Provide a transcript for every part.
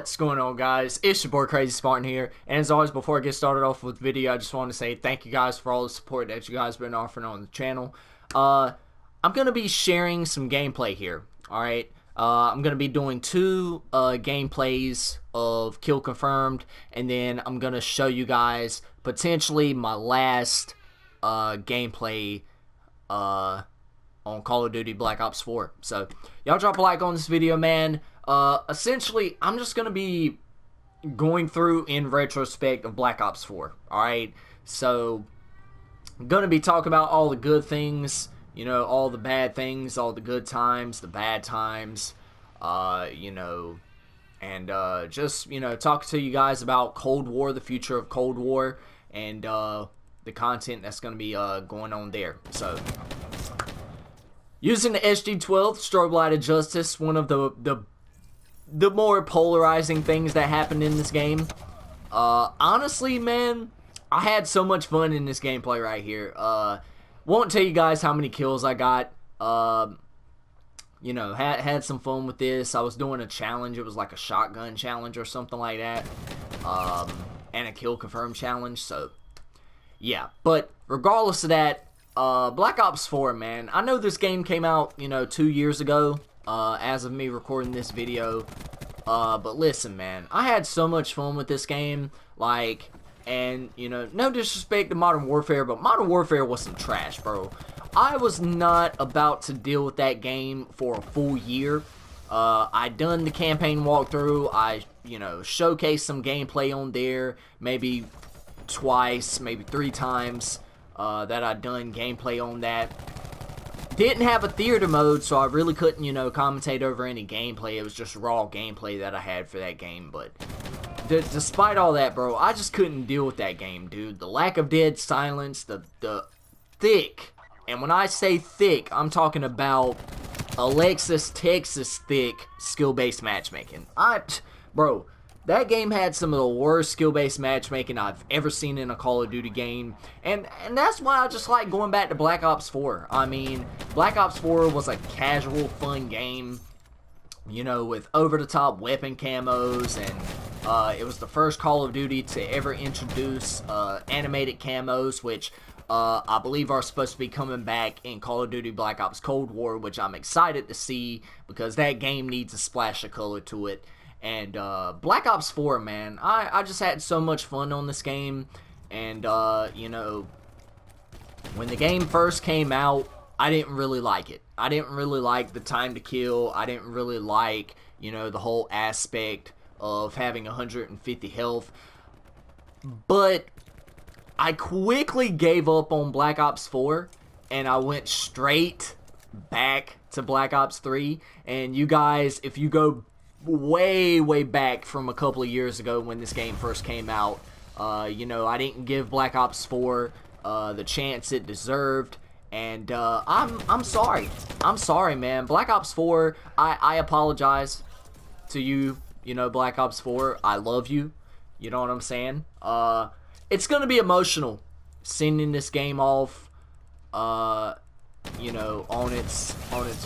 What's going on, guys? It's your boy Crazy Spartan here, and as always, before I get started off with the video, I just want to say thank you guys for all the support that you guys have been offering on the channel. I'm gonna be sharing some gameplay here. Alright, I'm gonna be doing two gameplays of Kill Confirmed, and then I'm gonna show you guys potentially my last gameplay on Call of Duty Black Ops 4. So y'all drop a like on this video, man. Essentially, I'm just gonna be going through in retrospect of Black Ops 4. Alright, so I'm gonna be talking about all the good things, you know, all the bad things, all the good times, the bad times, you know, and just, you know, talk to you guys about Cold War, the future of Cold War, and the content that's gonna be going on there. So using the SG-12 strobe light of justice, one of the more polarizing things that happened in this game. Honestly, man, I had so much fun in this gameplay right here. Won't tell you guys how many kills I got. You know, had some fun with this. I was doing a challenge. It was like a shotgun challenge or something like that. And a kill confirm challenge. So, yeah. But regardless of that, Black Ops 4, man. I know this game came out, you know, 2 years ago. As of me recording this video, but listen, man, I had so much fun with this game, like, and, you know, no disrespect to Modern Warfare, but Modern Warfare was some trash, bro. I was not about to deal with that game for a full year. I done the campaign walkthrough, I, you know, showcased some gameplay on there, maybe twice, maybe 3 times, that I done gameplay on that. Didn't have a theater mode, so I really couldn't, you know, commentate over any gameplay. It was just raw gameplay that I had for that game. But despite all that, bro, I just couldn't deal with that game, dude. The lack of dead silence, the thick, and when I say thick, I'm talking about Alexis, Texas thick skill-based matchmaking. Bro, that game had some of the worst skill-based matchmaking I've ever seen in a Call of Duty game. And that's why I just like going back to Black Ops 4. I mean, Black Ops 4 was a casual, fun game, you know, with over-the-top weapon camos. And it was the first Call of Duty to ever introduce animated camos, which I believe are supposed to be coming back in Call of Duty Black Ops Cold War, which I'm excited to see because that game needs a splash of color to it. And Black Ops 4, man, I just had so much fun on this game. And, you know, when the game first came out, I didn't really like it. I didn't really like the time to kill. I didn't really like, you know, the whole aspect of having 150 health. But I quickly gave up on Black Ops 4, and I went straight back to Black Ops 3. And you guys, if you go way back from a couple of years ago when this game first came out, you know, I didn't give Black Ops 4 the chance it deserved, and I'm sorry, man. Black Ops 4, I apologize to you, you know, Black Ops 4. I love you, you know what I'm saying? It's gonna be emotional sending this game off, you know, on its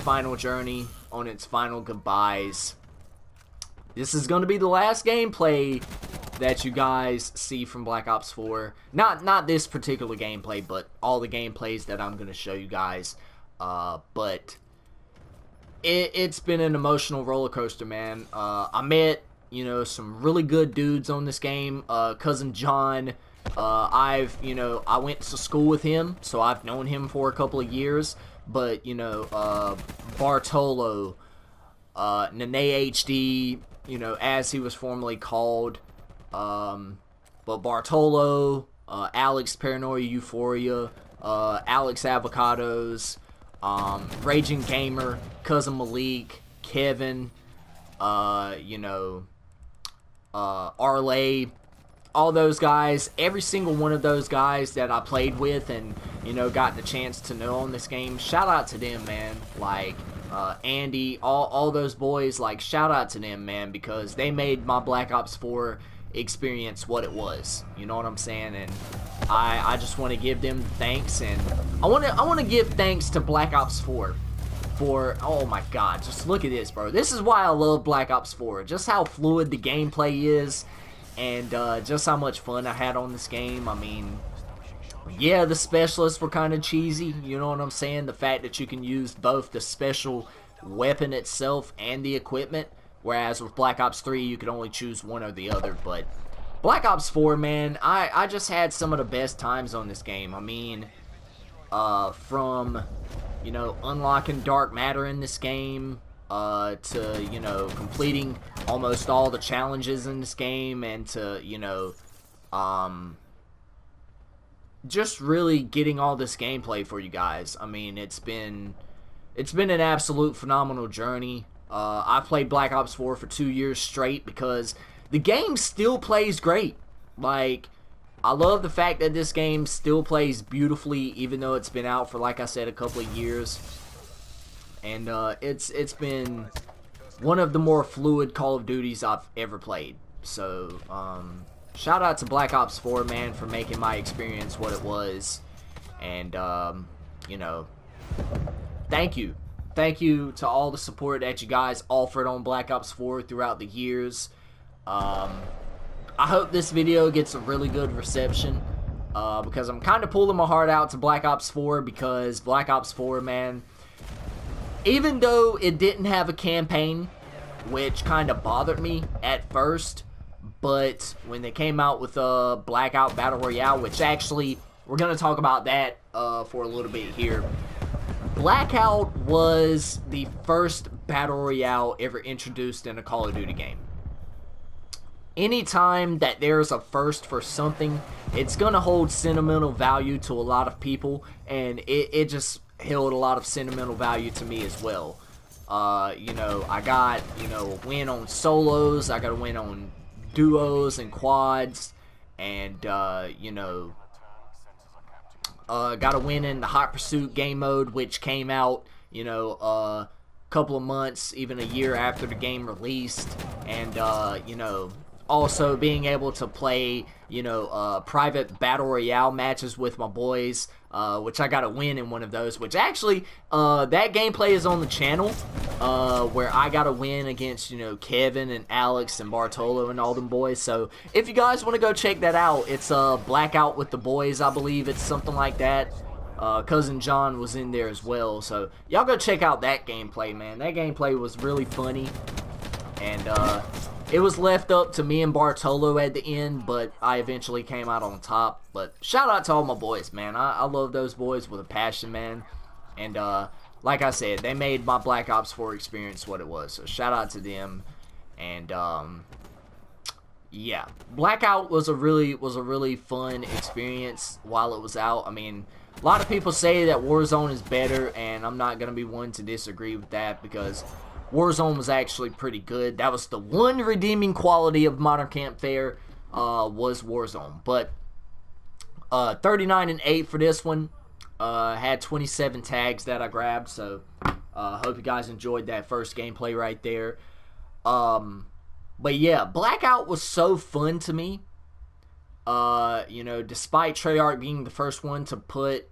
final journey, on its final goodbyes. This is going to be the last gameplay that you guys see from Black Ops 4. Not this particular gameplay, but all the gameplays that I'm going to show you guys. But it's been an emotional roller coaster, man. I met, you know, some really good dudes on this game. Cousin John, you know, I went to school with him, so I've known him for a couple of years. But, you know, Bartolo, Nene HD, you know, as he was formerly called, but Bartolo, Alex Paranoia Euphoria, Alex Avocados, Raging Gamer, Cousin Malik, Kevin, you know, Arlay, all those guys, every single one of those guys that I played with and, you know, got the chance to know on this game, shout out to them, man. Like, Andy, all those boys, like, shout out to them, man, because they made my Black Ops 4 experience what it was, you know what I'm saying? And I just want to give them thanks, and I want to give thanks to Black Ops 4 4. Oh my god, just look at this, bro. This is why I love Black Ops 4. Just how fluid the gameplay is, and just how much fun I had on this game. I mean, yeah, the specialists were kind of cheesy, you know what I'm saying? The fact that you can use both the special weapon itself and the equipment, whereas with Black Ops 3 you could only choose one or the other. But Black Ops 4, man, I just had some of the best times on this game. I mean, from, you know, unlocking dark matter in this game, to, you know, completing almost all the challenges in this game, and to, you know, just really getting all this gameplay for you guys. I mean, it's been an absolute phenomenal journey. I played Black Ops 4 for 2 years straight because the game still plays great. Like, I love the fact that this game still plays beautifully, even though it's been out for, like I said, a couple of years. And it's been one of the more fluid Call of Duties I've ever played. So, shout out to Black Ops 4, man, for making my experience what it was. And, you know, thank you. Thank you to all the support that you guys offered on Black Ops 4 throughout the years. I hope this video gets a really good reception, because I'm kind of pulling my heart out to Black Ops 4, because Black Ops 4, man, even though it didn't have a campaign, which kind of bothered me at first, but when they came out with Blackout Battle Royale, which actually, we're going to talk about that for a little bit here. Blackout was the first Battle Royale ever introduced in a Call of Duty game. Anytime that there's a first for something, it's going to hold sentimental value to a lot of people, and it just held a lot of sentimental value to me as well. You know, I got, you know, a win on solos, I got a win on duos and quads, and, you know, got a win in the Hot Pursuit game mode, which came out, you know, a couple of months, even a year after the game released, and, you know, also being able to play, you know, private battle royale matches with my boys, which I got a win in one of those, which actually, that gameplay is on the channel, where I got a win against, you know, Kevin and Alex and Bartolo and all them boys. So if you guys want to go check that out, it's Blackout with the Boys, I believe it's something like that. Cousin John was in there as well, so y'all go check out that gameplay, man. That gameplay was really funny, and it was left up to me and Bartolo at the end, but I eventually came out on top. But shout out to all my boys, man. I love those boys with a passion, man. And like I said, they made my Black Ops 4 experience what it was. So shout out to them. And yeah, Blackout was a really fun experience while it was out. I mean, a lot of people say that Warzone is better, and I'm not gonna be one to disagree with that, because Warzone was actually pretty good. That was the one redeeming quality of Modern Campfire, was Warzone. But 39 and 8 for this one. Had 27 tags that I grabbed, so hope you guys enjoyed that first gameplay right there. But yeah, Blackout was so fun to me. You know, despite Treyarch being the first one to put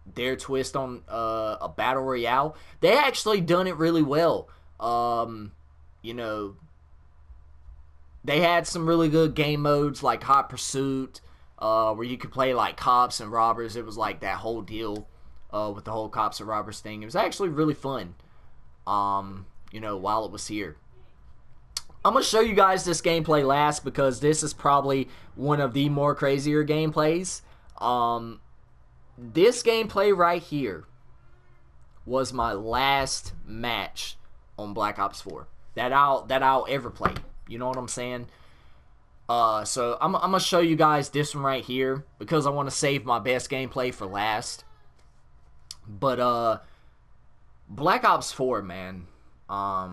their twist on a battle royale, they actually done it really well. You know, they had some really good game modes like Hot Pursuit, where you could play like cops and robbers. It was like that whole deal with the whole cops and robbers thing. It was actually really fun, you know, while it was here. I'm going to show you guys this gameplay last, because this is probably one of the more crazier gameplays. This gameplay right here was my last match on Black Ops 4 that I'll ever play. You know what I'm saying? So I'm gonna show you guys this one right here, because I want to save my best gameplay for last. But Black Ops 4, man. I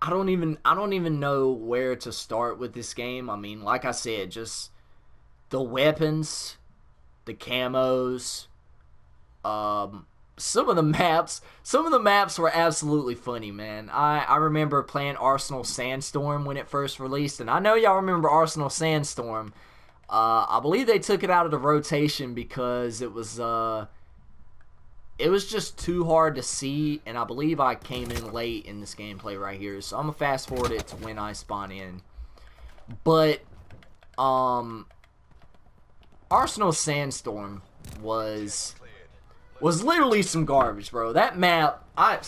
don't even know where to start with this game. I mean, like I said, just the weapons, the camos, some of the maps were absolutely funny, man. I remember playing Arsenal Sandstorm when it first released, and I know y'all remember Arsenal Sandstorm. I believe they took it out of the rotation because it was it was just too hard to see, and I believe I came in late in this gameplay right here, so I'm gonna fast forward it to when I spawn in. But Arsenal Sandstorm was literally some garbage, bro. That map, I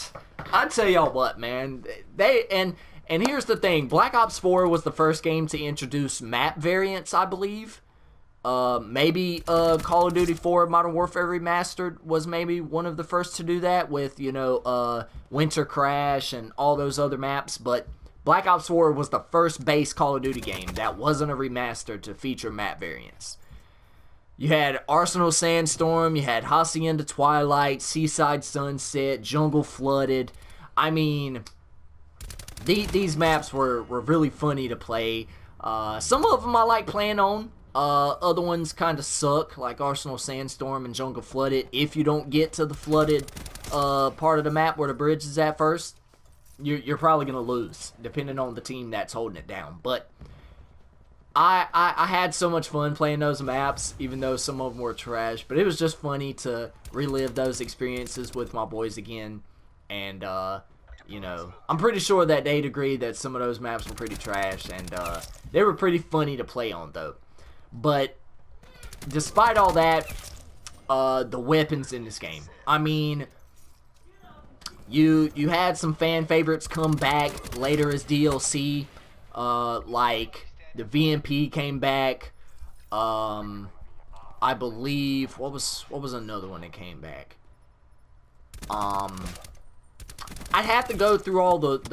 tell y'all what, man. And here's the thing: Black Ops 4 was the first game to introduce map variants, I believe. Maybe Call of Duty 4 Modern Warfare Remastered was maybe one of the first to do that with, you know, Winter Crash and all those other maps. But Black Ops 4 was the first base Call of Duty game that wasn't a remaster to feature map variants. You had Arsenal Sandstorm, you had Hacienda Twilight, Seaside Sunset, Jungle Flooded. I mean, these maps were really funny to play. Some of them I like playing on. Other ones kind of suck, like Arsenal Sandstorm and Jungle Flooded. If you don't get to the flooded part of the map where the bridge is at first, you're probably going to lose, depending on the team that's holding it down. But I had so much fun playing those maps, even though some of them were trash. But it was just funny to relive those experiences with my boys again. And, you know, I'm pretty sure that they'd agree that some of those maps were pretty trash. And they were pretty funny to play on, though. But despite all that, the weapons in this game. I mean, you had some fan favorites come back later as DLC, like the VMP came back. I believe what was another one that came back? I'd have to go through all the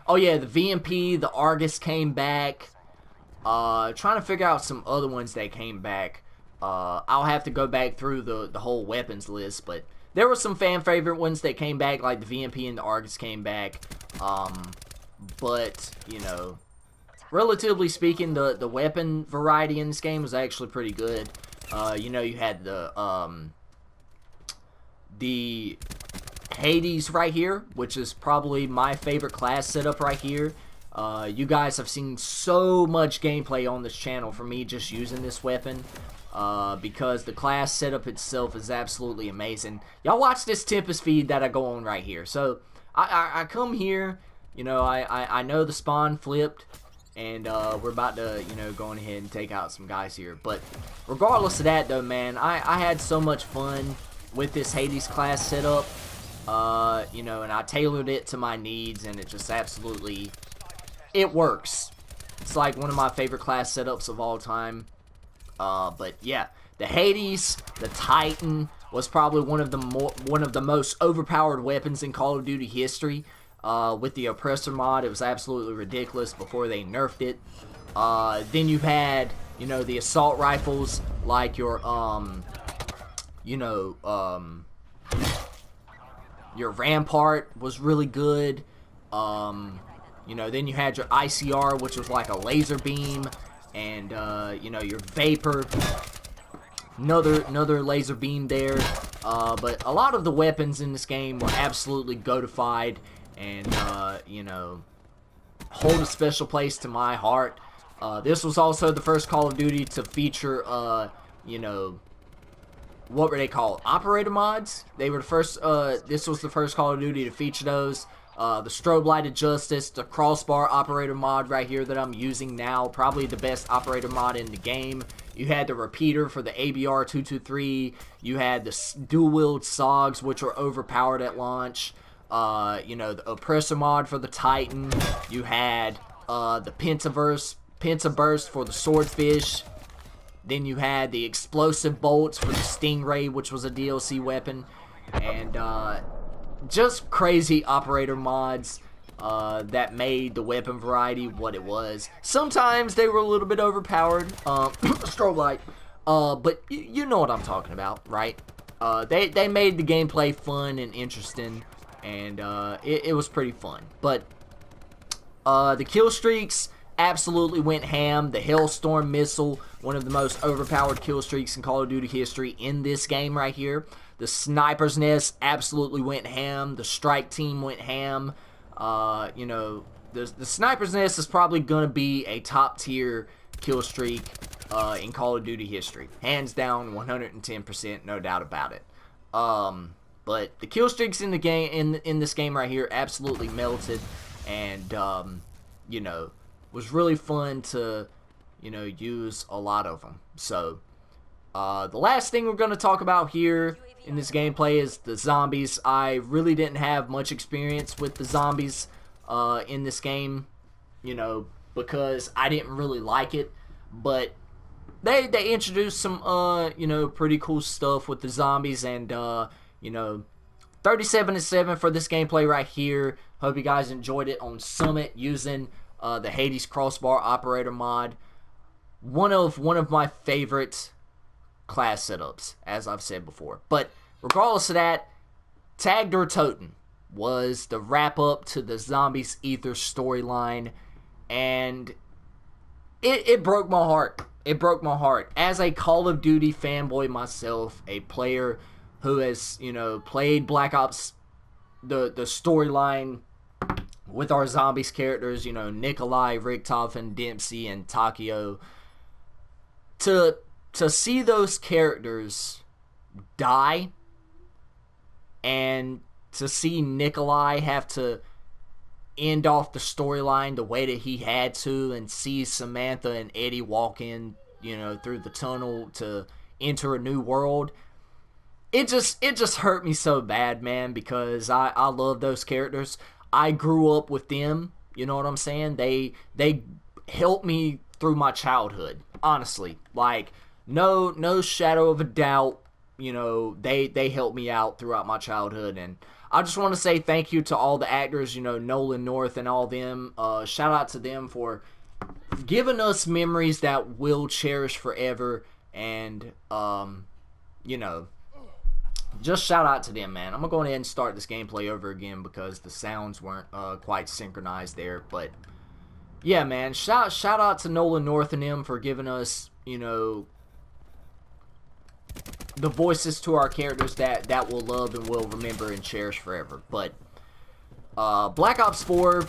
oh yeah, the VMP, the Argus came back. Trying to figure out some other ones that came back. I'll have to go back through the whole weapons list, but there were some fan favorite ones that came back, like the VMP and the Argus came back. But, you know, relatively speaking, the weapon variety in this game was actually pretty good. You know, you had the Hades right here, which is probably my favorite class setup right here. You guys have seen so much gameplay on this channel for me just using this weapon, because the class setup itself is absolutely amazing. Y'all watch this Tempest feed that I go on right here. So I come here, you know, I know the spawn flipped, and we're about to, you know, go on ahead and take out some guys here. But regardless of that, though, man, I had so much fun with this Hades class setup, you know, and I tailored it to my needs, and it just absolutely... it works. It's like one of my favorite class setups of all time. But yeah, the Hades, the Titan was probably one of the most overpowered weapons in Call of Duty history. With the Oppressor mod, it was absolutely ridiculous before they nerfed it. Then you had, you know, the assault rifles, like your you know, your Rampart was really good. You know, then you had your ICR, which was like a laser beam, and you know, your Vapor, another laser beam there. But a lot of the weapons in this game were absolutely goatified, and you know, hold a special place to my heart. This was also the first Call of Duty to feature, you know, what were they called? Operator mods. They were the first. This was the first Call of Duty to feature those. The Strobe Lighted Justice, the Crossbar Operator mod right here that I'm using now, probably the best operator mod in the game. You had the Repeater for the ABR 223. You had the dual-wield SOGs, which were overpowered at launch. You know, the Oppressor mod for the Titan. You had the Pentaburst for the Swordfish. Then you had the Explosive Bolts for the Stingray, which was a DLC weapon. And, just crazy operator mods that made the weapon variety what it was. Sometimes they were a little bit overpowered, strobe light, but you know what I'm talking about, right? They made the gameplay fun and interesting, and it was pretty fun. But the kill streaks absolutely went ham. The Hailstorm missile, one of the most overpowered kill streaks in Call of Duty history in this game right here. The Sniper's Nest absolutely went ham. The Strike Team went ham. You know, the Sniper's Nest is probably going to be a top tier kill streak in Call of Duty history. Hands down, 110%, no doubt about it. But the kill streaks in the game, in this game right here, absolutely melted, and you know, was really fun to, you know, use a lot of them. So the last thing we're going to talk about here in this gameplay is the zombies. I really didn't have much experience with the zombies in this game, you know, because I didn't really like it, but they introduced some you know, pretty cool stuff with the zombies, and you know, 37-7 for this gameplay right here. Hope you guys enjoyed it on Summit using the Hades crossbar operator mod. One of my favorite class setups, as I've said before. But regardless of that, Tagged or Toten was the wrap up to the Zombies Ether storyline, and it broke my heart. It broke my heart. As a Call of Duty fanboy myself, a player who has, you know, played Black Ops, the storyline with our zombies characters, you know, Nikolai, Richtofen, Dempsey, and Takio, to see those characters die, and to see Nikolai have to end off the storyline the way that he had to, and see Samantha and Eddie walk in, you know, through the tunnel to enter a new world, it just hurt me so bad, man, because I love those characters. I grew up with them, you know what I'm saying? They helped me through my childhood, honestly. Like, no shadow of a doubt, you know, they helped me out throughout my childhood, and I just want to say thank you to all the actors, you know, Nolan North and all them. Shout out to them for giving us memories that we'll cherish forever, and you know, just shout out to them, man. I'm gonna go ahead and start this gameplay over again because the sounds weren't quite synchronized there. But yeah, man, shout out to Nolan North and them for giving us, you know, the voices to our characters that we'll love and will remember and cherish forever. But Black Ops 4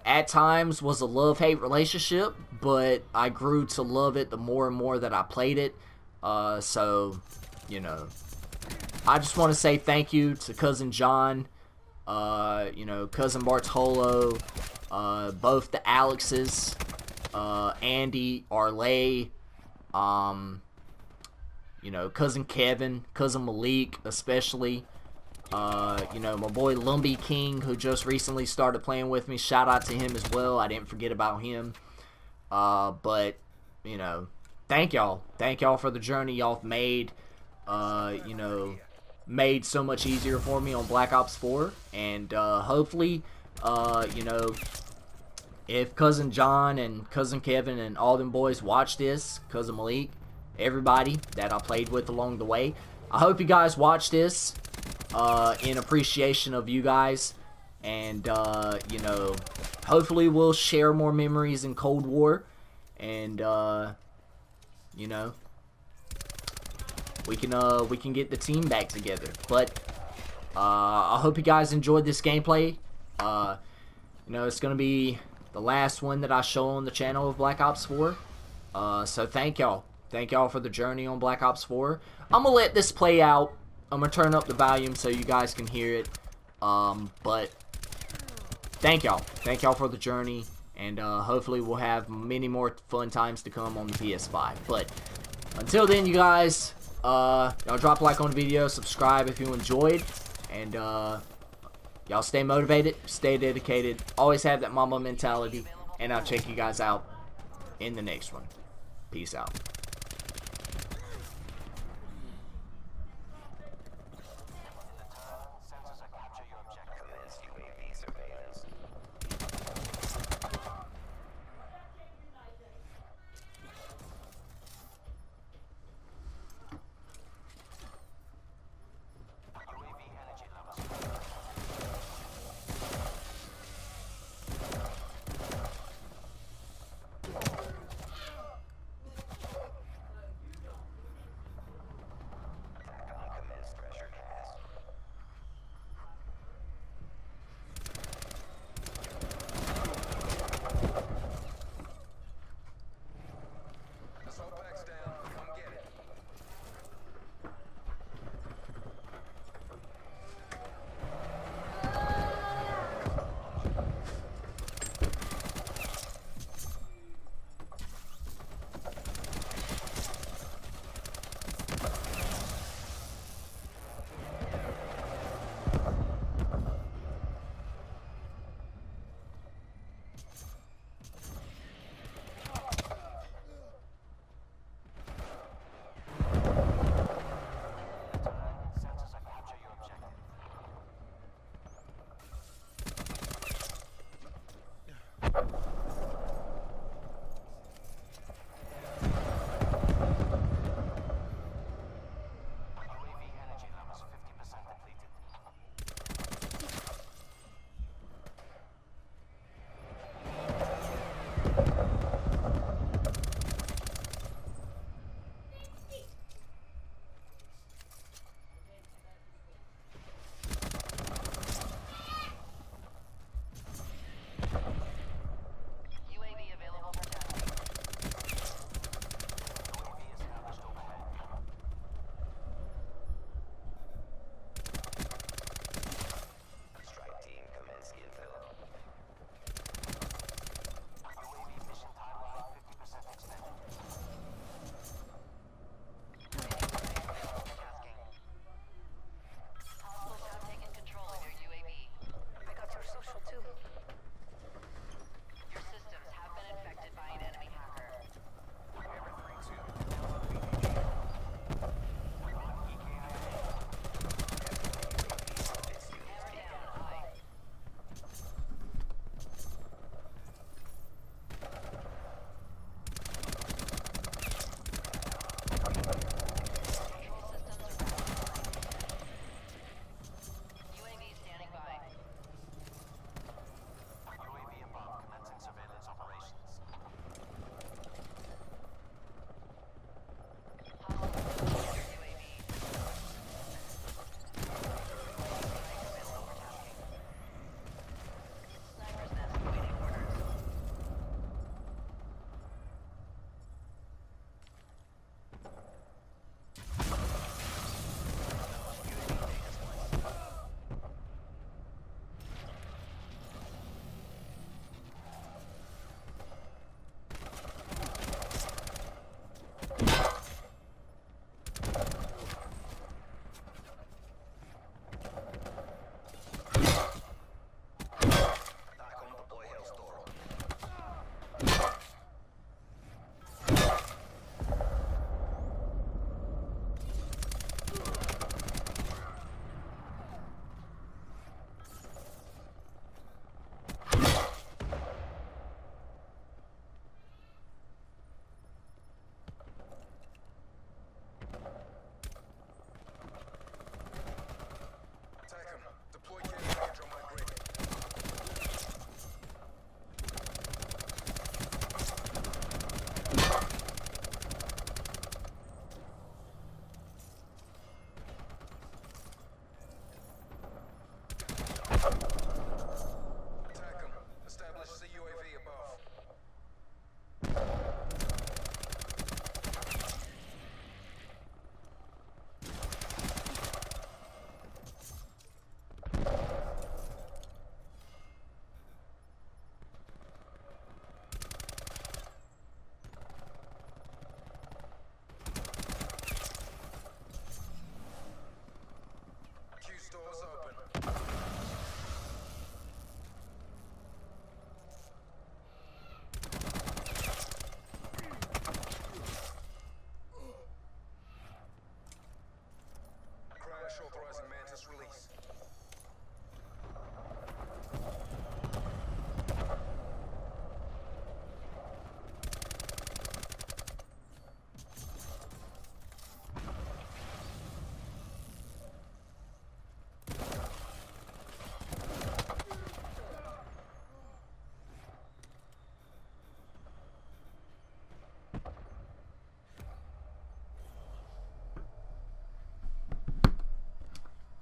at times was a love-hate relationship, but I grew to love it the more and more that I played it. So, you know, I just want to say thank you to Cousin John, you know, Cousin Bartolo, both the Alexes, Andy, Arlay, you know, Cousin Kevin, Cousin Malik especially, you know, my boy Lumbee King, who just recently started playing with me. Shout out to him as well. I didn't forget about him. But, you know, thank y'all. Thank y'all for the journey y'all made. You know, made so much easier for me on Black Ops 4. And hopefully, you know, if Cousin John and Cousin Kevin and all them boys watch this, Cousin Malik, everybody that I played with along the way, I hope you guys watch this in appreciation of you guys, and you know, hopefully we'll share more memories in Cold War, and you know, we can get the team back together. But I hope you guys enjoyed this gameplay. You know, it's gonna be the last one that I show on the channel of Black Ops 4. So thank y'all. Thank y'all for the journey on Black Ops 4. I'm going to let this play out. I'm going to turn up the volume so you guys can hear it. But thank y'all. Thank y'all for the journey. And hopefully we'll have many more fun times to come on the PS5. But until then, you guys, y'all drop a like on the video. Subscribe if you enjoyed. And y'all stay motivated. Stay dedicated. Always have that mama mentality. And I'll check you guys out in the next one. Peace out.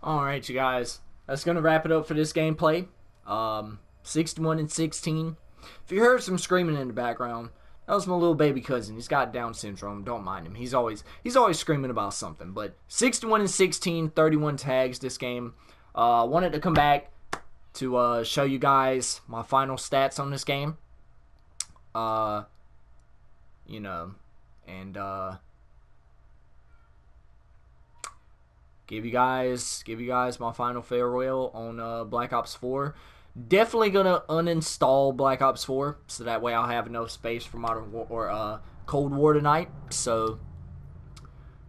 Alright, you guys. That's going to wrap it up for this gameplay. 61-16. If you heard some screaming in the background, that was my little baby cousin. He's got Down syndrome. Don't mind him. He's always screaming about something. But 61-16, 31 tags this game. Wanted to come back to show you guys my final stats on this game. You know, and give you guys my final farewell on Black Ops 4. Definitely gonna uninstall Black Ops 4 so that way I'll have enough space for Modern War or Cold War tonight. So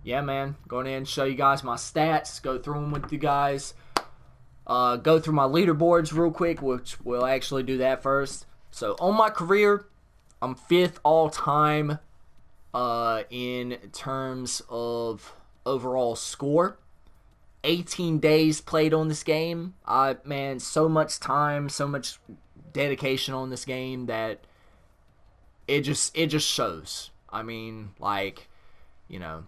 yeah, man, going in and show you guys my stats, go through them with you guys, go through my leaderboards real quick, which we'll actually do that first. So on my career, I'm 5th all time in terms of overall score. 18 days played on this game. Man, so much time, so much dedication on this game that it just shows. I mean, like, you know,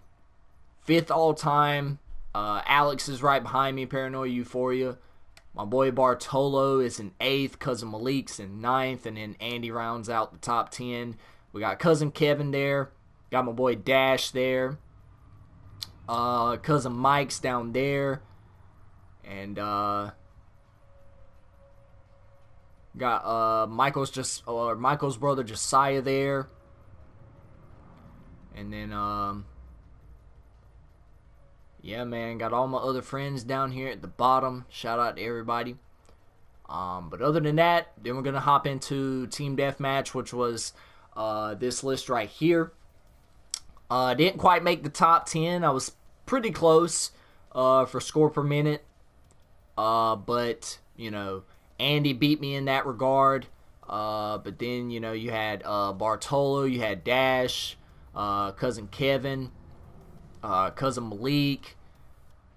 5th all time. Alex is right behind me, Paranoia Euphoria. My boy Bartolo is in 8th. Cousin Malik's in 9th. And then Andy rounds out the top 10. We got Cousin Kevin there. Got my boy Dash there. Cousin Mike's down there. And got Michael's brother Josiah there. And then yeah, man, got all my other friends down here at the bottom. Shout out to everybody. But other than that, then we're gonna hop into Team Deathmatch, which was this list right here. Didn't quite make the top 10. I was pretty close for score per minute. But, you know, Andy beat me in that regard. But then, you know, you had Bartolo, you had Dash, Cousin Kevin, Cousin Malik.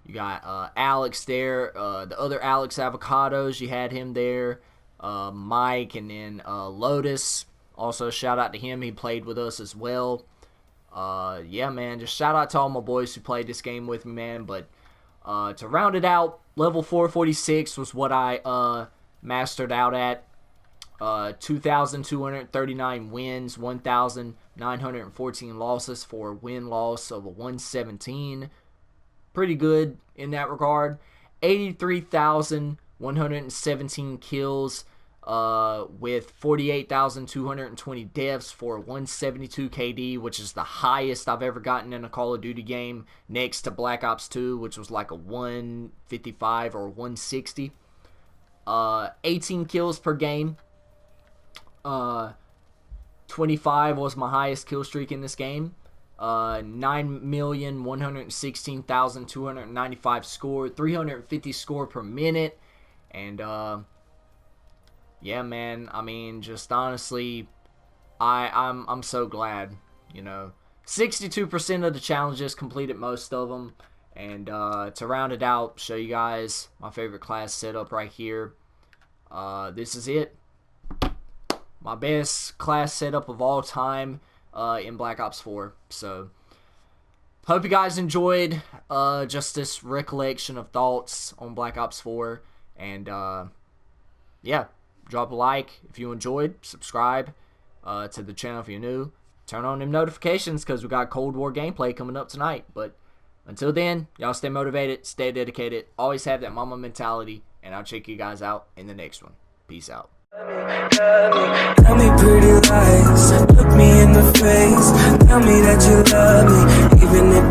You got Alex there. The other Alex Avocados, you had him there. Mike, and then Lotus. Also, shout out to him. He played with us as well. Yeah, man, just shout out to all my boys who played this game with me, man. But to round it out, level 446 was what I mastered out at. 2,239 wins, 1,914 losses for a win-loss of a 117. Pretty good in that regard. 83,117 kills. With 48,220 deaths for 172 KD, which is the highest I've ever gotten in a Call of Duty game, next to Black Ops 2, which was like a 155 or 160. 18 kills per game. 25 was my highest kill streak in this game. 9,116,295 score, 350 score per minute, and yeah, man, I mean, just honestly, I'm so glad, you know. 62% of the challenges completed, most of them. And to round it out, show you guys my favorite class setup right here. This is it. My best class setup of all time in Black Ops 4. So, hope you guys enjoyed just this recollection of thoughts on Black Ops 4. And, yeah. Drop a like if you enjoyed. Subscribe to the channel if you're new. Turn on them notifications because we got Cold War gameplay coming up tonight. But until then, y'all stay motivated, stay dedicated, always have that mama mentality, and I'll check you guys out in the next one. Peace out. Tell me pretty lies, look me in the face, tell me that you love me, even if